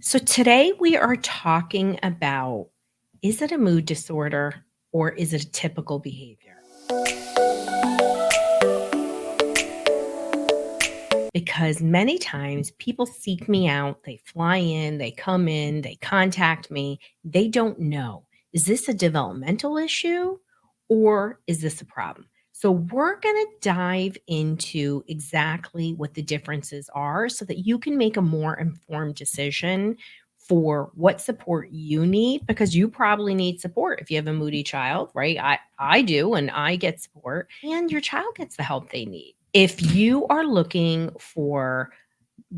So today we are talking about, is it a mood disorder or is it a typical behavior? Because many times people seek me out, they fly in, they come in, they contact me, they don't know. Is this a developmental issue or is this a problem? So, we're going to dive into exactly what the differences are so that you can make a more informed decision for what support you need because you probably need support if you have a moody child, right? I do, and I get support, and your child gets the help they need. If you are looking for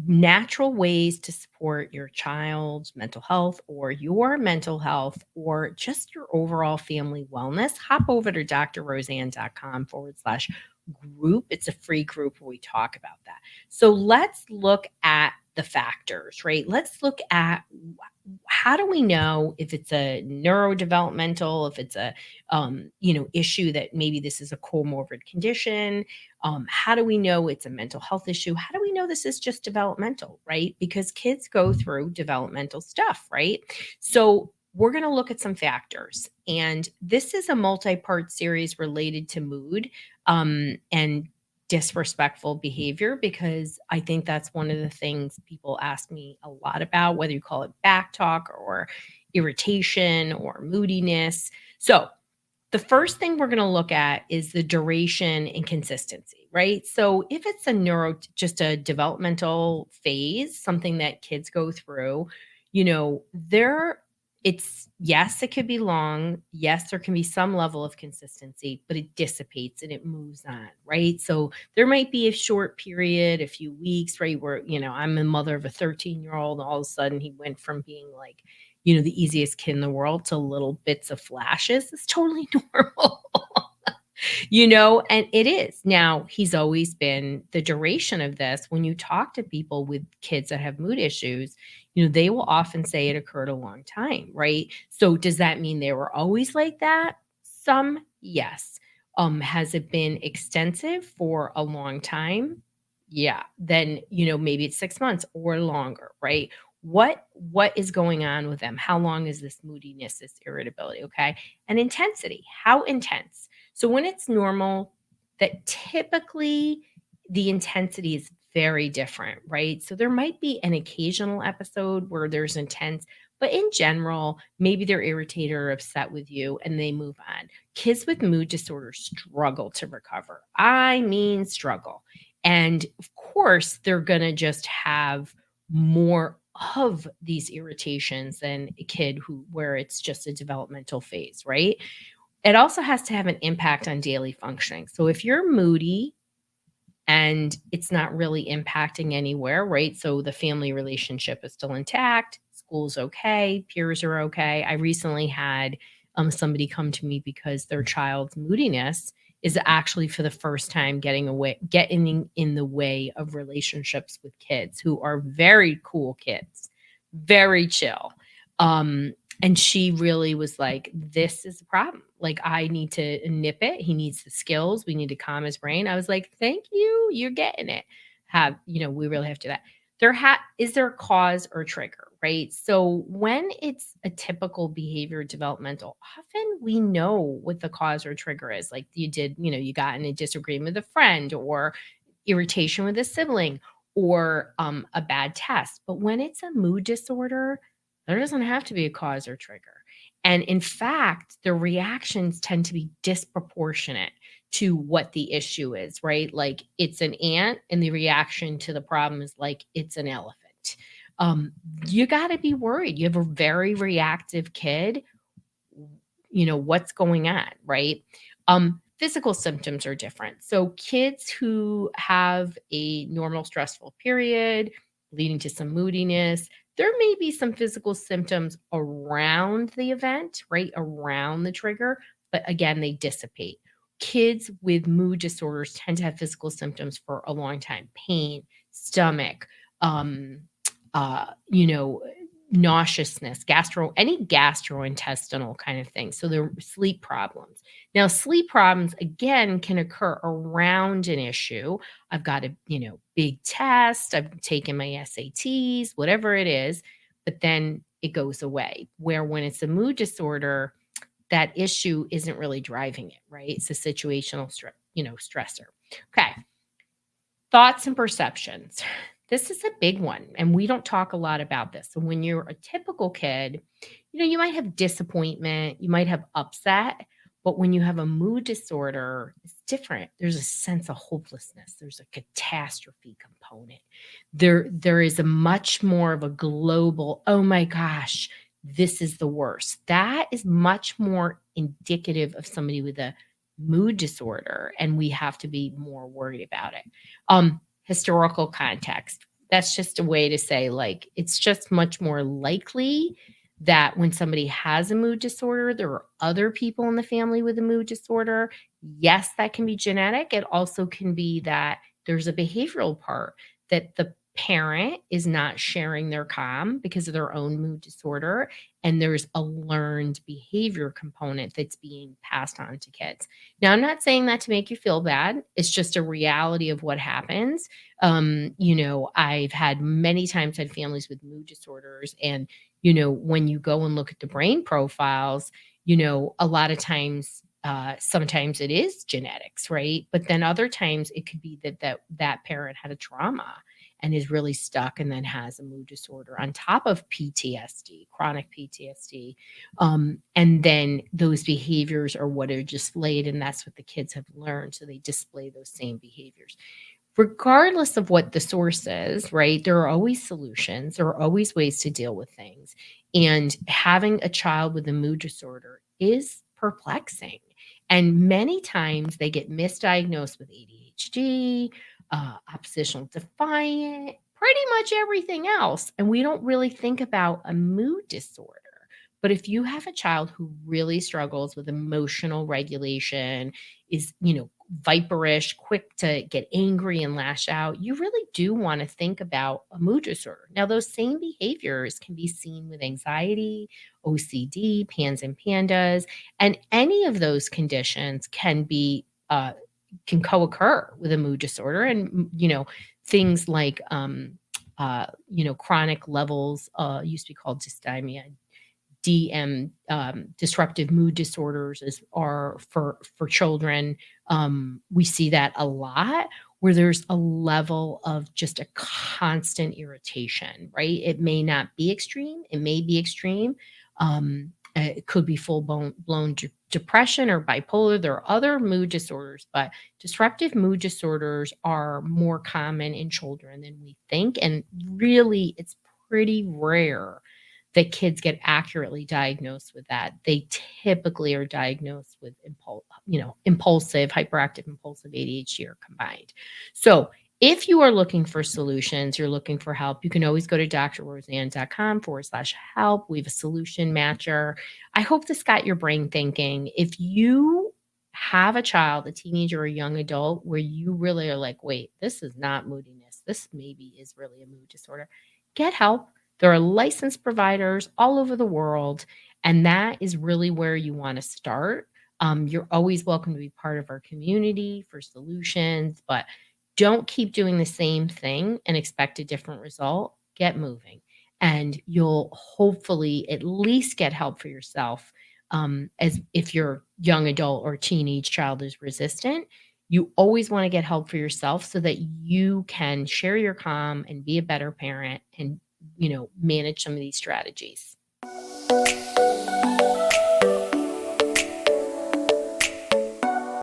natural ways to support your child's mental health or your mental health or just your overall family wellness, hop over to drroseann.com/group. It's a free group where we talk about that. So let's look at the factors, right? Let's look at how do we know if it's a neurodevelopmental, if it's a issue that maybe this is a comorbid condition. How do we know it's a mental health issue? How do we know this is just developmental, right? Because kids go through developmental stuff, right? So we're going to look at some factors. And this is a multi part series related to mood and disrespectful behavior because I think that's one of the things people ask me a lot about, whether you call it back talk or irritation or moodiness. So, the first thing we're going to look at is the duration and consistency, right? So if it's just a developmental phase, something that kids go through, yes, it could be long. Yes, there can be some level of consistency, but it dissipates and it moves on, right? So there might be a short period, a few weeks, right? Where, I'm a mother of a 13-year-old. All of a sudden he went from being like, the easiest kid in the world to little bits of flashes. It's totally normal. And it is. Now, he's always been the duration of this. When you talk to people with kids that have mood issues, they will often say it occurred a long time, right? So does that mean they were always like that? Some, yes. Has it been extensive for a long time? Yeah. Then, maybe it's 6 months or longer, right? What is going on with them? How long is this moodiness, this irritability? Okay. And intensity. How intense? So when it's normal, that typically the intensity is very different, right? So there might be an occasional episode where there's intense, but in general, maybe they're irritated or upset with you and they move on. Kids with mood disorders struggle to recover. I mean, struggle. And of course, they're going to just have more of these irritations than a kid where it's just a developmental phase, right? It also has to have an impact on daily functioning. So if you're moody and it's not really impacting anywhere, right? So the family relationship is still intact, school's okay, peers are okay. I recently had somebody come to me because their child's moodiness is actually for the first time getting in the way of relationships with kids who are very cool kids, very chill. Um, and she really was like, this is a problem. Like, I need to nip it. He needs the skills. We need to calm his brain. I was like, thank you. You're getting it. We really have to do that. Is there a cause or trigger, right? So when it's a typical behavior developmental, often we know what the cause or trigger is. Like you got in a disagreement with a friend or irritation with a sibling or a bad test. But when it's a mood disorder, there doesn't have to be a cause or trigger. And in fact, the reactions tend to be disproportionate to what the issue is, right? Like it's an ant, and the reaction to the problem is like it's an elephant. Um, you got to be worried. You have a very reactive kid. What's going on, right? Physical symptoms are different. So kids who have a normal stressful period leading to some moodiness, there may be some physical symptoms around the event, right? Around the trigger, but again, they dissipate. Kids with mood disorders tend to have physical symptoms for a long time: pain, stomach, um, you know, nauseousness, any gastrointestinal kind of thing. So there are sleep problems. Now, sleep problems again can occur around an issue. I've got a, big test, I've taken my SATs, whatever it is. but then it goes away. Where when it's a mood disorder, that issue isn't really driving it, right? It's a situational stressor. Okay. Thoughts and perceptions. This is a big one, and we don't talk a lot about this. So when you're a typical kid, you might have disappointment, you might have upset, but when you have a mood disorder, it's different. There's a sense of hopelessness. There's a catastrophe component. There is a much more of a global, oh my gosh, this is the worst. That is much more indicative of somebody with a mood disorder, and we have to be more worried about it. Historical context. That's just a way to say, like, it's just much more likely that when somebody has a mood disorder, there are other people in the family with a mood disorder. Yes, that can be genetic. It also can be that there's a behavioral part that the parent is not sharing their calm because of their own mood disorder. And there's a learned behavior component that's being passed on to kids. Now, I'm not saying that to make you feel bad. It's just a reality of what happens. I've had many times had families with mood disorders, and when you go and look at the brain profiles, a lot of times, sometimes it is genetics, right? But then other times it could be that parent had a trauma and is really stuck and then has a mood disorder on top of PTSD, chronic PTSD. And then those behaviors are what are displayed, and that's what the kids have learned. So they display those same behaviors. Regardless of what the source is, right? There are always solutions, there are always ways to deal with things. And having a child with a mood disorder is perplexing. And many times they get misdiagnosed with ADHD, oppositional defiant, pretty much everything else. And we don't really think about a mood disorder. But if you have a child who really struggles with emotional regulation, is, viperish, quick to get angry and lash out, you really do want to think about a mood disorder. Now, those same behaviors can be seen with anxiety, OCD, PANS and PANDAS, and any of those conditions can co-occur with a mood disorder. And things like chronic levels used to be called dysthymia, disruptive mood disorders are for children. We see that a lot, where there's a level of just a constant irritation, right? It may not be extreme. It may be extreme. It could be blown depression or bipolar. There are other mood disorders, but disruptive mood disorders are more common in children than we think. And really, it's pretty rare that kids get accurately diagnosed with that. They typically are diagnosed with impulsive, hyperactive, impulsive ADHD or combined. So if you are looking for solutions, you're looking for help, you can always go to drroseann.com/help. We have a solution matcher. I hope this got your brain thinking. If you have a child, a teenager, or a young adult where you really are like, wait, this is not moodiness, this maybe is really a mood disorder, get help. There are licensed providers all over the world, and that is really where you want to start. You're always welcome to be part of our community for solutions, but don't keep doing the same thing and expect a different result. Get moving, and you'll hopefully at least get help for yourself. As if your young adult or teenage child is resistant, you always want to get help for yourself so that you can share your calm and be a better parent and manage some of these strategies.